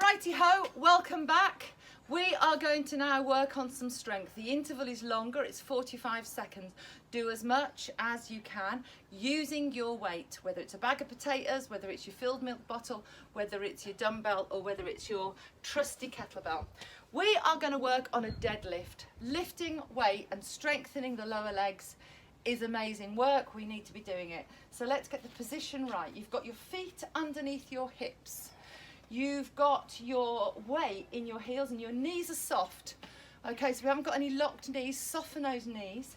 Righty ho, welcome back. We are going to now work on some strength. The interval is longer, it's 45 seconds. Do as much as you can using your weight, whether it's a bag of potatoes, whether it's your filled milk bottle, whether it's your dumbbell, or whether it's your trusty kettlebell. We are going to work on a deadlift. Lifting weight and strengthening the lower legs is amazing work. We need to be doing it. So let's get the position right. You've got your feet underneath your hips. You've got your weight in your heels and your knees are soft. Okay, so we haven't got any locked knees. Soften those knees.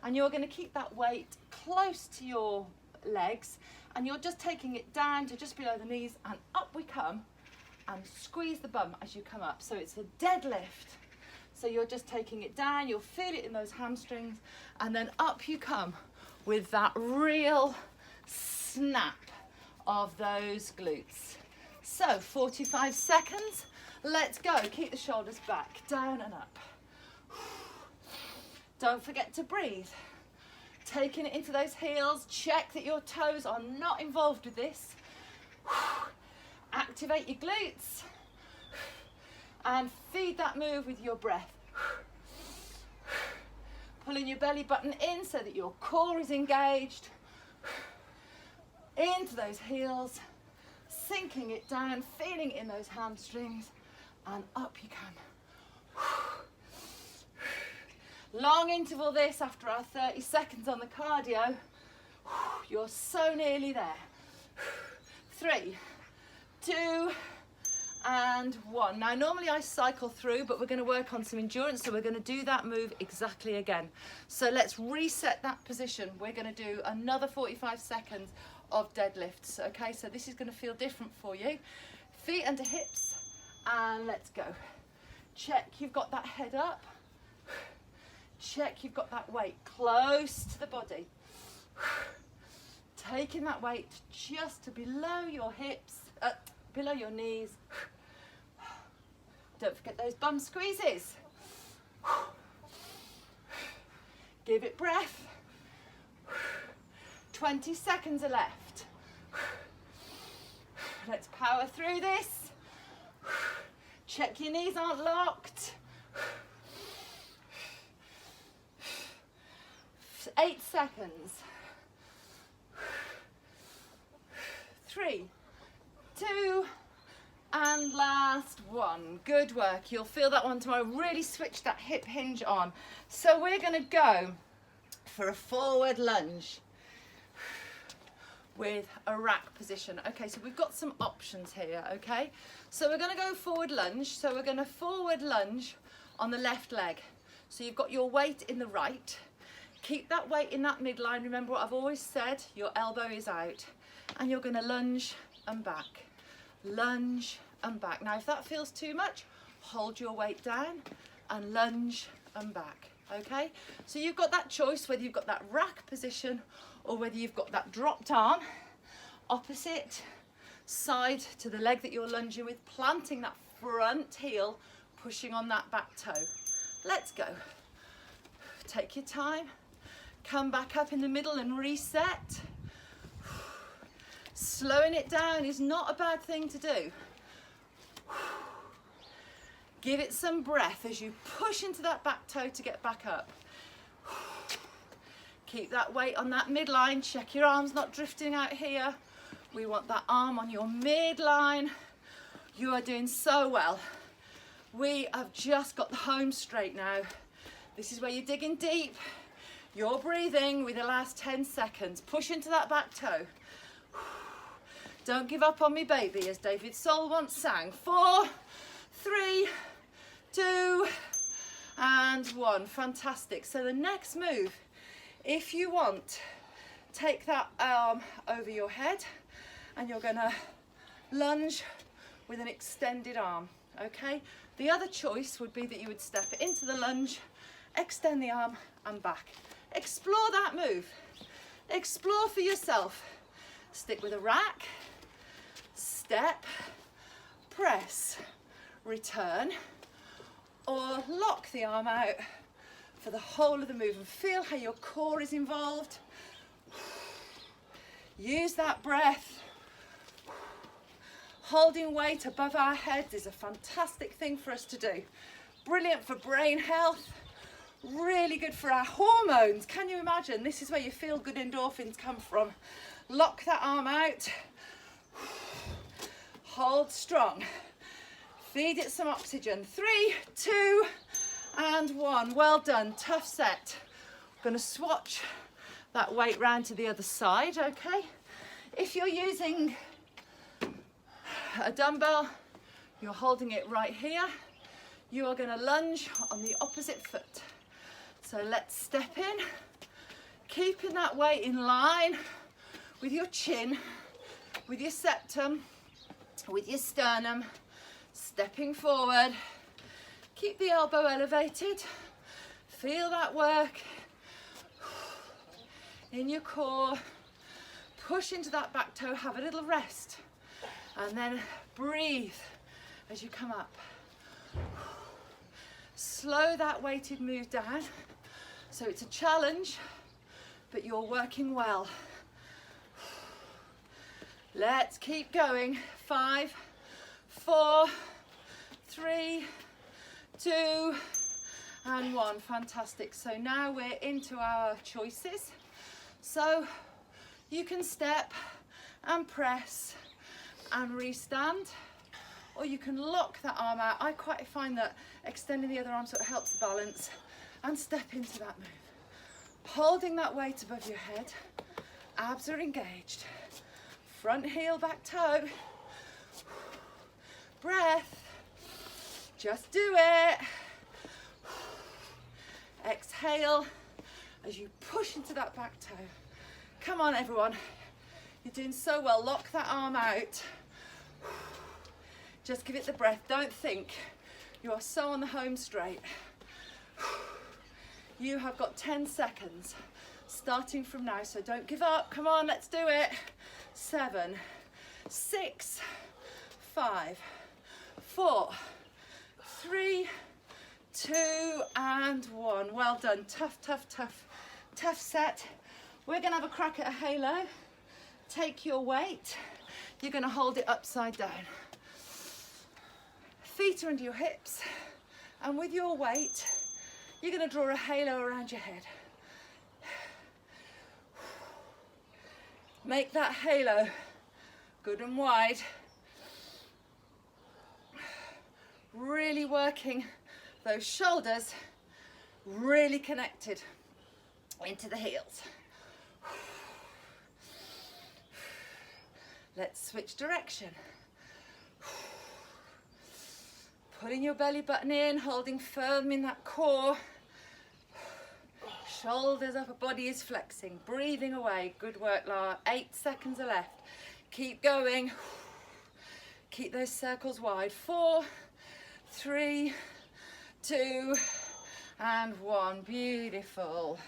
And you're going to keep that weight close to your legs. And you're just taking it down to just below the knees and up we come. And squeeze the bum as you come up. So it's a deadlift. So you're just taking it down. You'll feel it in those hamstrings. And then up you come with that real snap of those glutes. So 45 seconds, let's go. Keep the shoulders back, down and up. Don't forget to breathe. Taking it into those heels, check that your toes are not involved with this. Activate your glutes and feed that move with your breath. Pulling your belly button in so that your core is engaged. Into those heels. Sinking it down, feeling it in those hamstrings, and up you come. Long interval this after our 30 seconds on the cardio. You're so nearly there. 3, 2, and 1. Now normally I cycle through, but we're going to work on some endurance, so we're going to do that move exactly again. So let's reset that position. We're going to do another 45 seconds of deadlifts. Okay, so this is going to feel different for you. Feet under hips, and let's go. Check you've got that head up. Check you've got that weight close to the body. Taking that weight just to below your hips, below your knees. Don't forget those bum squeezes. Give it breath. 20 seconds are left. Let's power through this. Check your knees aren't locked. 8 seconds. 3, 2, and last one. Good work. You'll feel that one tomorrow. Really switch that hip hinge on. So we're going to go for a forward lunge with a rack position. Okay, so we've got some options here, okay? So we're going to go forward lunge. So we're going to forward lunge on the left leg. So you've got your weight in the right. Keep that weight in that midline. Remember what I've always said, your elbow is out. And you're going to lunge and back. Lunge and back. Now if that feels too much, hold your weight down and lunge and back. Okay, so you've got that choice whether you've got that rack position or whether you've got that dropped arm, opposite side to the leg that you're lunging with, planting that front heel, pushing on that back toe. Let's go. Take your time, come back up in the middle and reset. Slowing it down is not a bad thing to do. Give it some breath as you push into that back toe to get back up. Keep that weight on that midline. Check your arms not drifting out here. We want that arm on your midline. You are doing so well. We have just got the home straight now. This is where you're digging deep. You're breathing with the last 10 seconds. Push into that back toe. Don't give up on me, baby, as David Soul once sang. 4, 3, 2, and 1. Fantastic. So the next move, if you want, take that arm over your head and you're going to lunge with an extended arm. Okay, the other choice would be that you would step into the lunge, extend the arm and back. Explore that move. Explore for yourself. Stick with a rack, step, press, return, or lock the arm out for the whole of the move and feel how your core is involved. Use that breath. Holding weight above our heads is a fantastic thing for us to do. Brilliant for brain health, really good for our hormones. Can you imagine? This is where your feel good endorphins come from. Lock that arm out, hold strong, feed it some oxygen. 3, 2, and 1. Well done, tough set. I'm going to swatch that weight round to the other side, okay? If you're using a dumbbell, you're holding it right here. You are going to lunge on the opposite foot. So let's step in, keeping that weight in line with your chin, with your septum, with your sternum, stepping forward. Keep the elbow elevated. Feel that work in your core. Push into that back toe, have a little rest, and then breathe as you come up. Slow that weighted move down. So it's a challenge, but you're working well. Let's keep going. 5, 4, 3, 2, and 1. Fantastic. So now we're into our choices. So you can step and press and restand, or you can lock that arm out. I quite find that extending the other arm sort of helps the balance, and step into that move. Holding that weight above your head, abs are engaged. Front heel, back toe. Breath. Just do it. Exhale as you push into that back toe. Come on, everyone. You're doing so well. Lock that arm out. Just give it the breath. Don't think. You are so on the home straight. You have got 10 seconds starting from now, so don't give up. Come on, let's do it. 7, 6, 5, 4, 3, 2, and 1. Well done. Tough, tough, tough, tough set. We're going to have a crack at a halo. Take your weight. You're going to hold it upside down. Feet are under your hips, and with your weight, you're going to draw a halo around your head. Make that halo good and wide. Really working those shoulders, really connected into the heels. Let's switch direction. Putting your belly button in, holding firm in that core. Shoulders up, body is flexing, breathing away. Good work, Lara. 8 seconds are left. Keep going. Keep those circles wide. 4, 3, 2, and 1. Beautiful.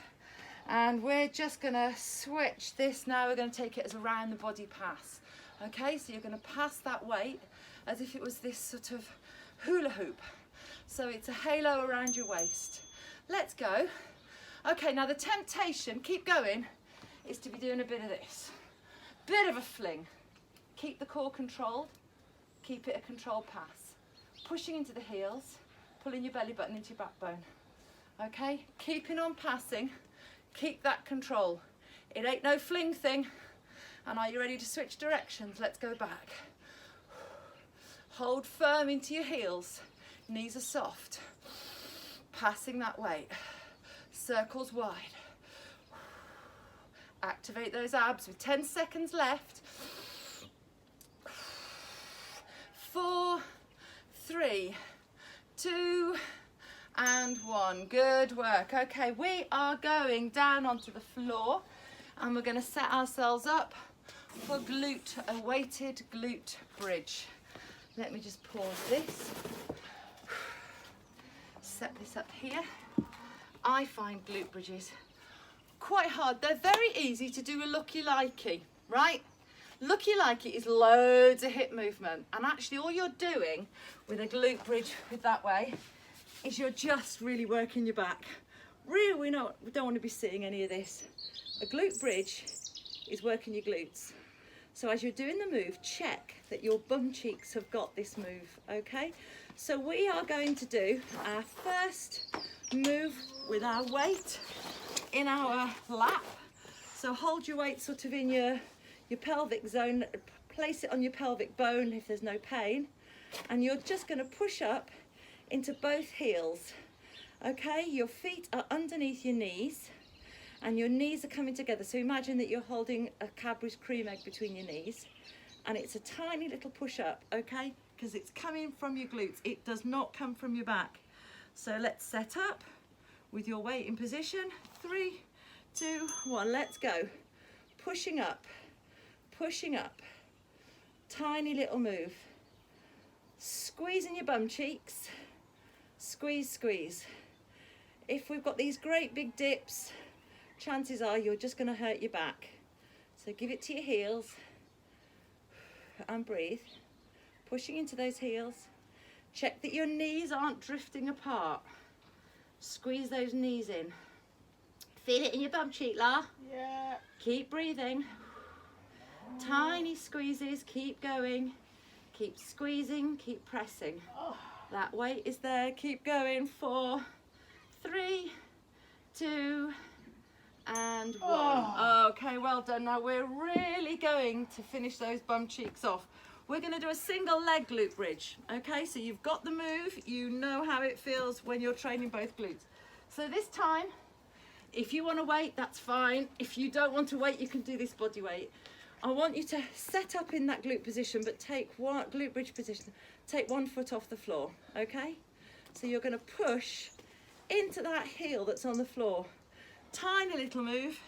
And we're just gonna switch this now. We're gonna take it as a round the body pass. Okay, so you're gonna pass that weight as if it was this sort of hula hoop. So it's a halo around your waist. Let's go. Okay, now the temptation, keep going, is to be doing a bit of this. Bit of a fling. Keep the core controlled. Keep it a controlled pass. Pushing into the heels, pulling your belly button into your backbone. Okay, keeping on passing. Keep that control. It ain't no fling thing. And are you ready to switch directions? Let's go back. Hold firm into your heels. Knees are soft. Passing that weight. Circles wide. Activate those abs with 10 seconds left. 4, 3, 2, and 1. Good work. Okay, we are going down onto the floor and we're going to set ourselves up for a weighted glute bridge. Let me just pause this. Set this up here. I find glute bridges quite hard. They're very easy to do a looky-likey, right? Looky-likey is loads of hip movement, and actually all you're doing with a glute bridge with that way is you're just really working your back. Really, we don't want to be seeing any of this. A glute bridge is working your glutes. So as you're doing the move, check that your bum cheeks have got this move, okay? So we are going to do our first move with our weight in our lap. So hold your weight sort of in your pelvic zone, place it on your pelvic bone if there's no pain, and you're just going to push up into both heels, okay? Your feet are underneath your knees and your knees are coming together. So imagine that you're holding a Cadbury's cream egg between your knees, and it's a tiny little push up, okay? Because it's coming from your glutes. It does not come from your back. So let's set up with your weight in position. 3, 2, 1, let's go. Pushing up, pushing up. Tiny little move. Squeezing your bum cheeks. Squeeze, squeeze. If we've got these great big dips, chances are you're just going to hurt your back. So give it to your heels and breathe. Pushing into those heels. Check that your knees aren't drifting apart. Squeeze those knees in. Feel it in your bum cheek, La? Yeah. Keep breathing. Tiny squeezes, keep going. Keep squeezing, keep pressing. Oh. That weight is there, keep going. 4, 3, 2, and 1. Oh. Okay, well done. Now we're really going to finish those bum cheeks off. We're going to do a single leg glute bridge. Okay, so you've got the move, you know how it feels when you're training both glutes. So this time, if you want to wait, that's fine. If you don't want to wait, you can do this body weight. I want you to set up in that glute position, but take one glute bridge position. Take one foot off the floor, okay? So you're going to push into that heel that's on the floor. Tiny little move.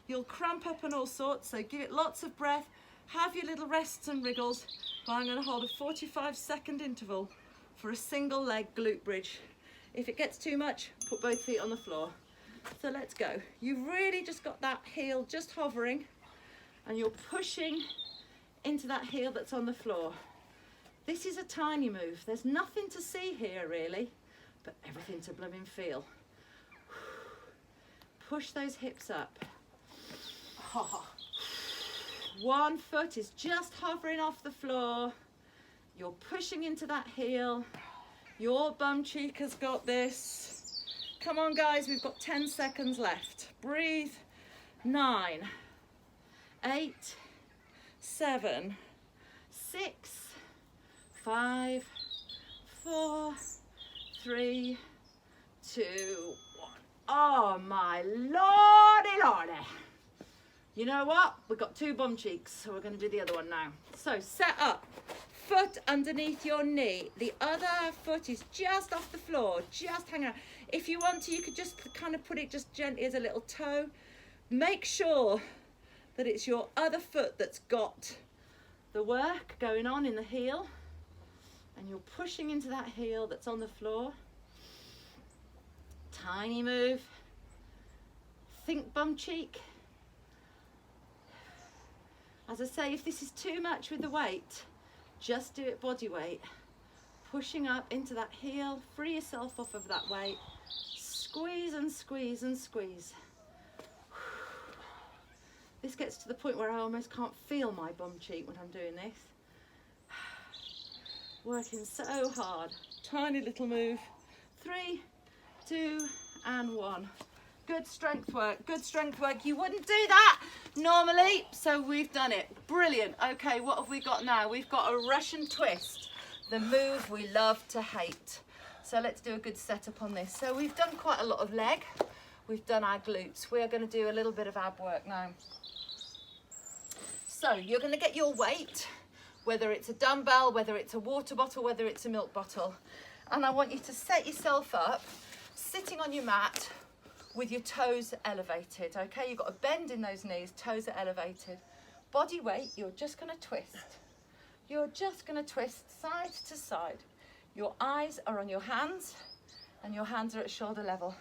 You'll cramp up and all sorts, so give it lots of breath. Have your little rests and wriggles. But I'm going to hold a 45-second interval for a single leg glute bridge. If it gets too much, put both feet on the floor. So let's go. You've really just got that heel just hovering, and you're pushing into that heel that's on the floor. This is a tiny move. There's nothing to see here really, but everything to blooming feel. Push those hips up. One foot is just hovering off the floor. You're pushing into that heel. Your bum cheek has got this. Come on guys, we've got 10 seconds left. Breathe. 9, 8, 7, 6, 5, 4, 3, 2, 1. Oh my lordy lordy. You know what? We've got 2 bum cheeks, so we're going to do the other one now. So set up, foot underneath your knee. The other foot is just off the floor, just hanging out. If you want to, you could just kind of put it just gently as a little toe. Make sure that it's your other foot that's got the work going on in the heel, and you're pushing into that heel that's on the floor. Tiny move. Think bum cheek. As I say, if this is too much with the weight, just do it body weight. Pushing up into that heel, free yourself off of that weight. Squeeze and squeeze and squeeze. This gets to the point where I almost can't feel my bum cheek when I'm doing this. Working so hard. Tiny little move. 3, 2, and 1. Good strength work, good strength work. You wouldn't do that normally, so we've done it. Brilliant. Okay, what have we got now? We've got a Russian twist, the move we love to hate. So let's do a good setup on this. So we've done quite a lot of leg. We've done our glutes. We are going to do a little bit of ab work now. So you're going to get your weight, whether it's a dumbbell, whether it's a water bottle, whether it's a milk bottle. And I want you to set yourself up, sitting on your mat, with your toes elevated, okay? You've got a bend in those knees, toes are elevated. Body weight, you're just gonna twist. You're just gonna twist side to side. Your eyes are on your hands, and your hands are at shoulder level.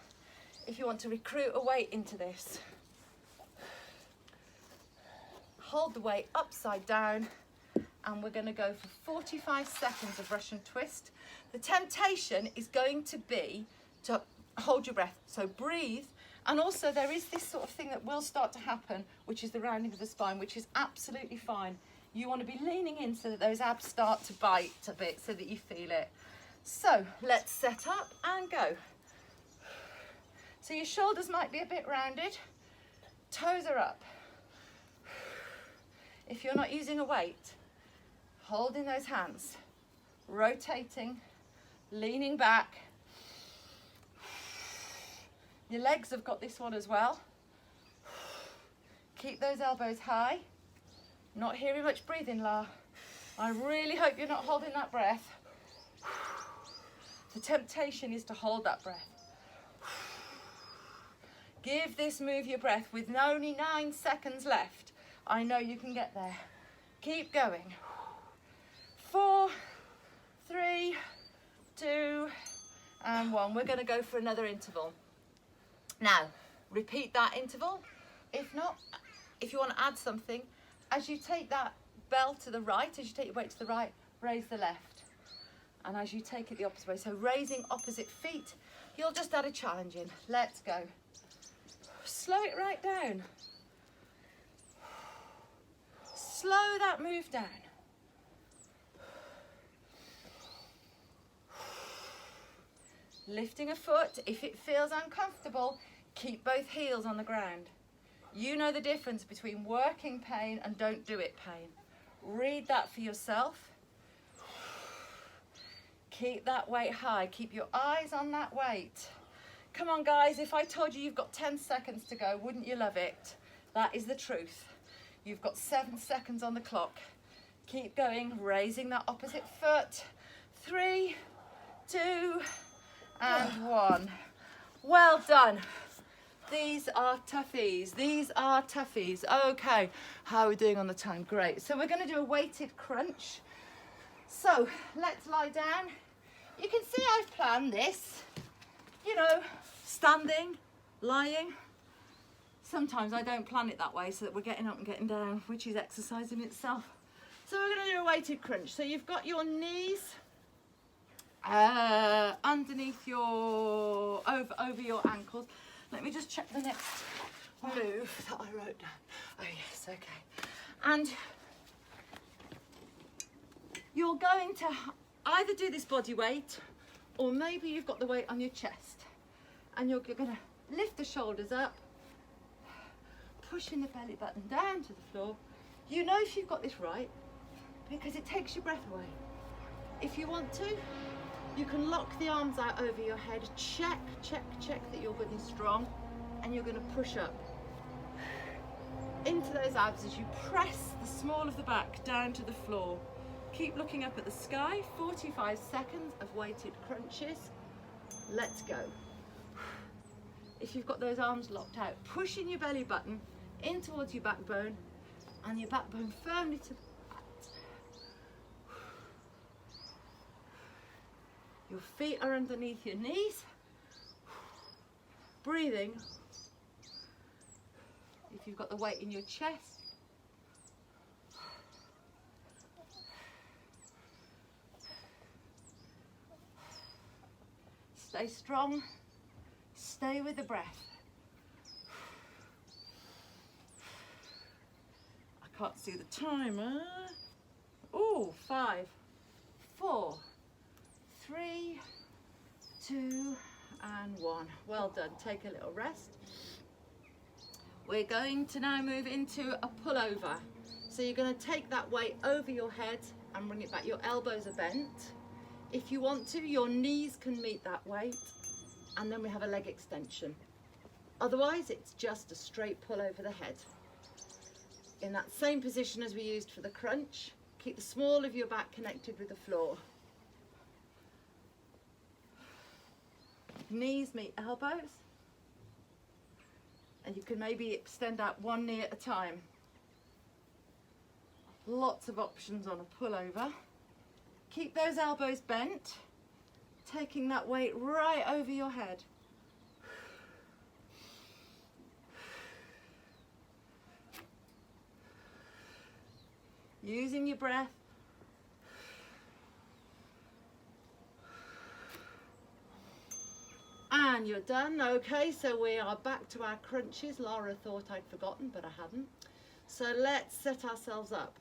If you want to recruit a weight into this, hold the weight upside down, and we're gonna go for 45 seconds of Russian twist. The temptation is going to be to hold your breath, so breathe. And also there is this sort of thing that will start to happen, which is the rounding of the spine, which is absolutely fine. You want to be leaning in so that those abs start to bite a bit so that you feel it. So let's set up and go. So your shoulders might be a bit rounded, toes are up. If you're not using a weight, holding those hands, rotating, leaning back. Your legs have got this one as well. Keep those elbows high. Not hearing much breathing, La. I really hope you're not holding that breath. The temptation is to hold that breath. Give this move your breath with only 9 seconds left. I know you can get there. Keep going. 4, 3, 2, and 1. We're going to go for another interval. Now, repeat that interval. If not, if you want to add something, as you take that bell to the right, as you take your weight to the right, raise the left. And as you take it the opposite way, so raising opposite feet, you'll just add a challenge in. Let's go. Slow it right down. Slow that move down. Lifting a foot, if it feels uncomfortable, keep both heels on the ground. You know the difference between working pain and don't do it pain. Read that for yourself. Keep that weight high. Keep your eyes on that weight. Come on, guys. If I told you you've got 10 seconds to go, wouldn't you love it? That is the truth. You've got 7 seconds on the clock. Keep going, raising that opposite foot. 3, 2, and 1. Well done. These are toughies. These are toughies. Okay, how are we doing on the time? Great. So we're going to do a weighted crunch. So let's lie down. You can see I've planned this, you know, standing, lying. Sometimes I don't plan it that way so that we're getting up and getting down, which is exercise in itself. So we're going to do a weighted crunch. So you've got your knees underneath your, over your ankles. Let me just check the next move that I wrote down. Oh yes, okay. And you're going to either do this body weight, or maybe you've got the weight on your chest. And you're going to lift the shoulders up, pushing the belly button down to the floor. You know if you've got this right, because it takes your breath away. If you want to, you can lock the arms out over your head. Check that you're good and strong, and you're going to push up into those abs as you press the small of the back down to the floor. Keep looking up at the sky. 45 seconds of weighted crunches. Let's go. If you've got those arms locked out, pushing your belly button in towards your backbone, and your backbone firmly to the mat. Your feet are underneath your knees. Breathing. If you've got the weight in your chest. Stay strong. Stay with the breath. I can't see the timer. Oh, 5, 4, 3, 2, and 1. Well done. Take a little rest. We're going to now move into a pullover. So you're going to take that weight over your head and bring it back. Your elbows are bent. If you want to, your knees can meet that weight, and then we have a leg extension. Otherwise, it's just a straight pull over the head. In that same position as we used for the crunch, keep the small of your back connected with the floor. Knees meet elbows, and you can maybe extend out one knee at a time. Lots of options on a pullover. Keep those elbows bent, taking that weight right over your head. Using your breath. And you're done. Okay, so we are back to our crunches. Laura thought I'd forgotten, but I hadn't. So let's set ourselves up.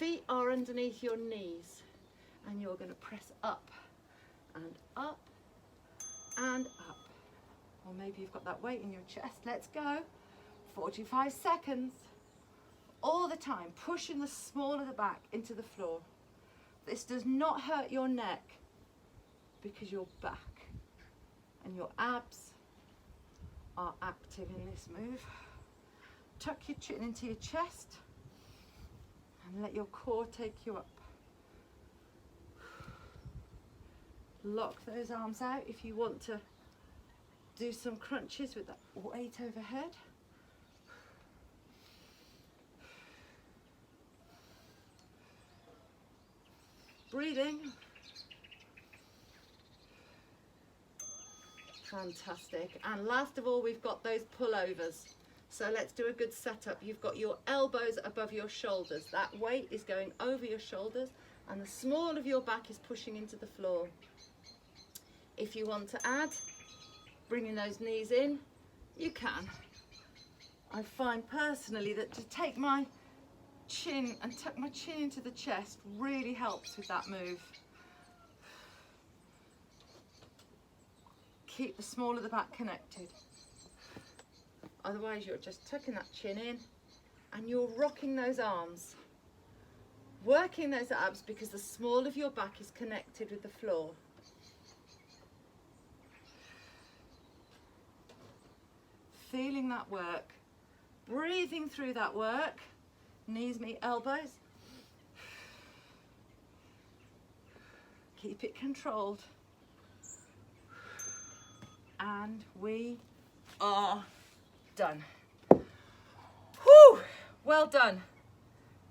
feet are underneath your knees, and you're going to press up and up and up. Or maybe you've got that weight in your chest. Let's go. 45 seconds. All the time, pushing the small of the back into the floor. This does not hurt your neck because your back and your abs are active in this move. Tuck your chin into your chest and let your core take you up. Lock those arms out if you want to do some crunches with that weight overhead. Breathing. Fantastic. And last of all, we've got those pullovers. So let's do a good setup. You've got your elbows above your shoulders. That weight is going over your shoulders and the small of your back is pushing into the floor. If you want to add, bringing those knees in, you can. I find personally that to take my chin and tuck my chin into the chest really helps with that move. Keep the small of the back connected. Otherwise you're just tucking that chin in and you're rocking those arms, working those abs because the small of your back is connected with the floor. Feeling that work, breathing through that work. Knees meet elbows. Keep it controlled. And we are done. Whew! Well done.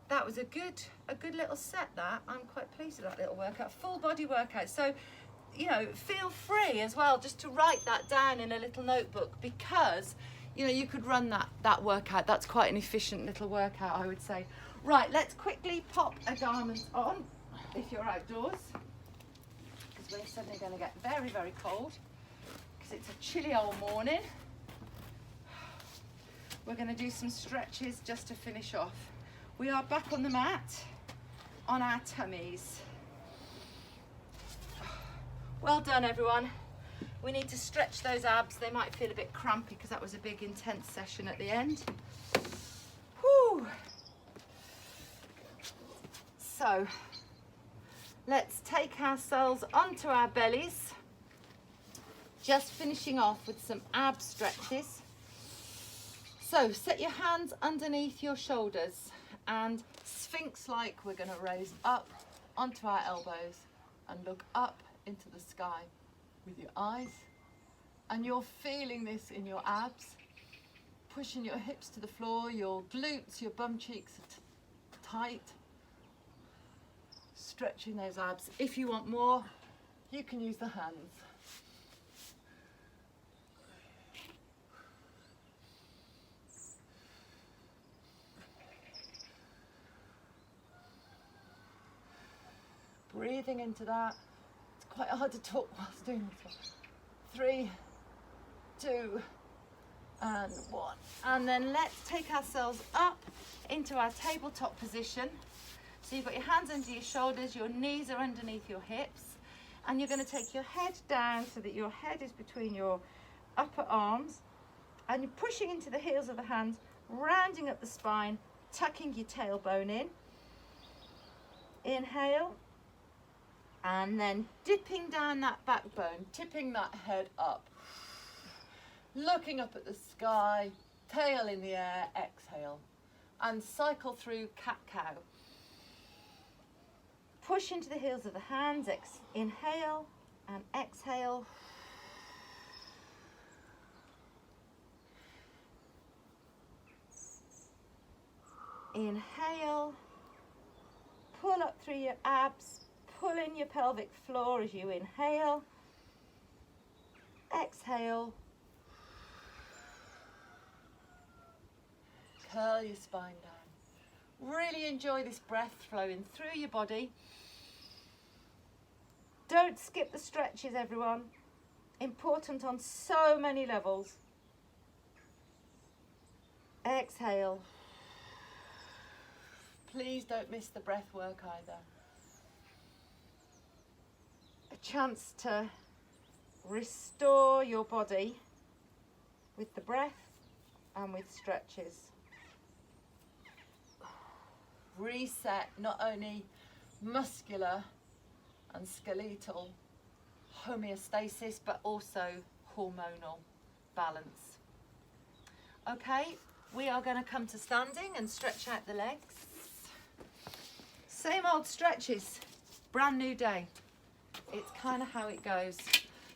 That was a good little set, that. I'm quite pleased with that little workout. Full body workout. So, you know, feel free as well just to write that down in a little notebook, because you know, you could run that workout. That's quite an efficient little workout, I would say. Right, let's quickly pop a garment on if you're outdoors, because we're suddenly going to get very, very cold because it's a chilly old morning. We're going to do some stretches just to finish off. We are back on the mat on our tummies. Well done, everyone. We need to stretch those abs. They might feel a bit crampy because that was a big intense session at the end. Whew. So let's take ourselves onto our bellies. Just finishing off with some ab stretches. So set your hands underneath your shoulders and sphinx-like we're going to raise up onto our elbows and look up into the sky with your eyes, and you're feeling this in your abs, pushing your hips to the floor, your glutes, your bum cheeks are tight, stretching those abs. If you want more, you can use the hands. Breathing into that. It's quite hard to talk whilst doing this one. 3, 2, and 1. And then let's take ourselves up into our tabletop position. So you've got your hands under your shoulders, your knees are underneath your hips, and you're going to take your head down so that your head is between your upper arms, and you're pushing into the heels of the hands, rounding up the spine, tucking your tailbone in. Inhale. And then dipping down that backbone, tipping that head up, looking up at the sky, tail in the air, exhale, and cycle through cat-cow. Push into the heels of the hands, inhale and exhale. Inhale, pull up through your abs. Pull in your pelvic floor as you inhale, exhale, curl your spine down. Really enjoy this breath flowing through your body. Don't skip the stretches, everyone. Important on so many levels. Exhale. Please don't miss the breath work either. A chance to restore your body with the breath and with stretches. Reset not only muscular and skeletal homeostasis, but also hormonal balance. Okay, we are going to come to standing and stretch out the legs. Same old stretches, brand new day. It's kind of how it goes.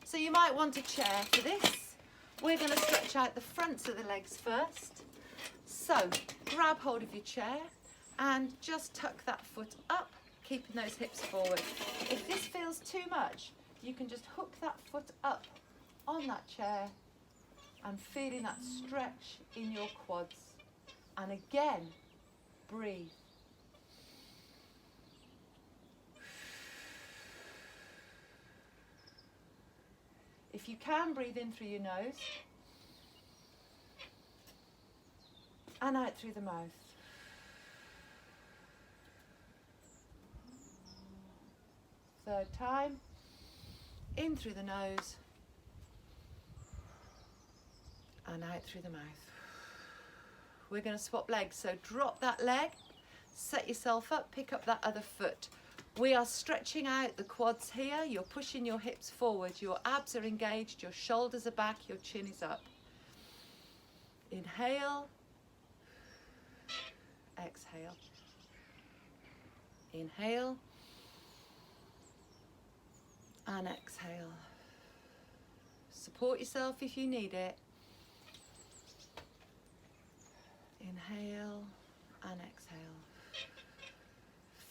So you might want a chair for this. We're going to stretch out the fronts of the legs first. So grab hold of your chair and just tuck that foot up, keeping those hips forward. If this feels too much, you can just hook that foot up on that chair and feeling that stretch in your quads. And again, breathe. If you can, breathe in through your nose and out through the mouth. Third time, in through the nose and out through the mouth. We're going to swap legs, so drop that leg, set yourself up, pick up that other foot. We are stretching out the quads here. You're pushing your hips forward, your abs are engaged, your shoulders are back, your chin is up. Inhale, exhale. Inhale and exhale. Support yourself if you need it. Inhale and exhale.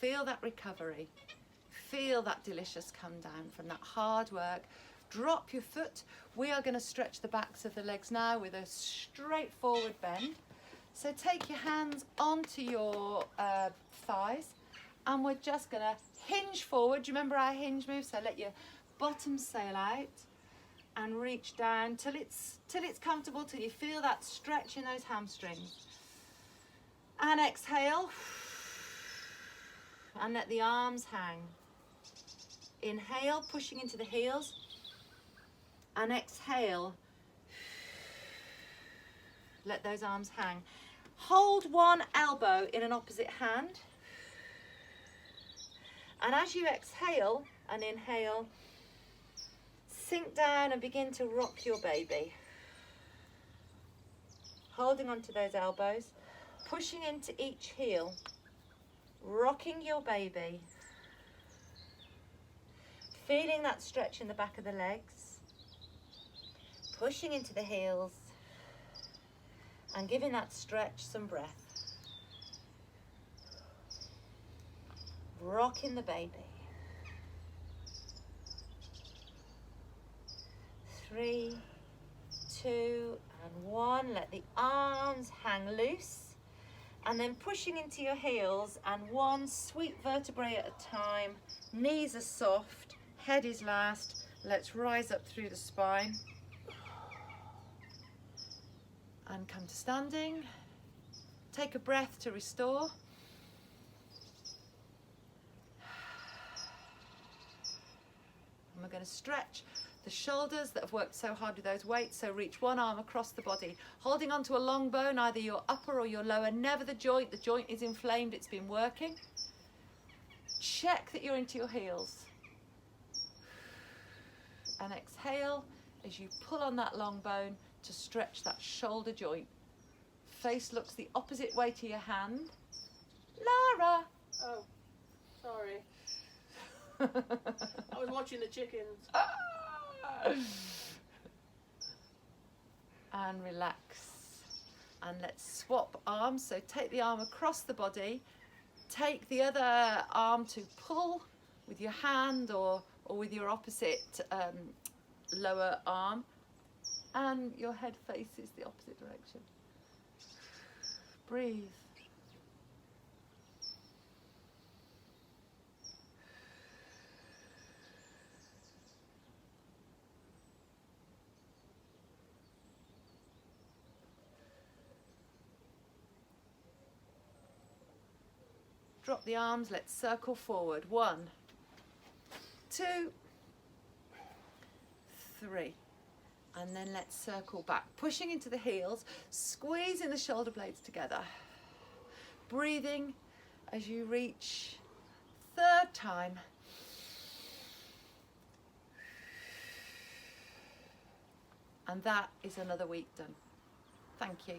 Feel that recovery. Feel that delicious come down from that hard work. Drop your foot. We are going to stretch the backs of the legs now with a straight forward bend. So take your hands onto your thighs and we're just going to hinge forward. Do you remember our hinge move? So let your bottom sail out and reach down till it's comfortable, till you feel that stretch in those hamstrings. And exhale. And let the arms hang. Inhale, pushing into the heels. And exhale. Let those arms hang. Hold one elbow in an opposite hand. And as you exhale and inhale, sink down and begin to rock your baby. Holding onto those elbows, pushing into each heel. Rocking your baby, feeling that stretch in the back of the legs, pushing into the heels and giving that stretch some breath. Rocking the baby. 3, 2 and 1. Let the arms hang loose. And then pushing into your heels and one sweep vertebrae at a time. Knees are soft, head is last. Let's rise up through the spine. And come to standing. Take a breath to restore. And we're going to stretch the shoulders that have worked so hard with those weights, so reach one arm across the body, holding onto a long bone, either your upper or your lower, never the joint is inflamed, it's been working. Check that you're into your heels. And exhale as you pull on that long bone to stretch that shoulder joint. Face looks the opposite way to your hand. Lara! Oh, sorry. I was watching the chickens. And relax. And let's swap arms. So take the arm across the body. Take the other arm to pull with your hand or with your opposite lower arm. And your head faces the opposite direction. Breathe. Drop the arms, let's circle forward. 1, 2, 3. And then let's circle back. Pushing into the heels, squeezing the shoulder blades together. Breathing as you reach. 3rd time. And that is another week done. Thank you.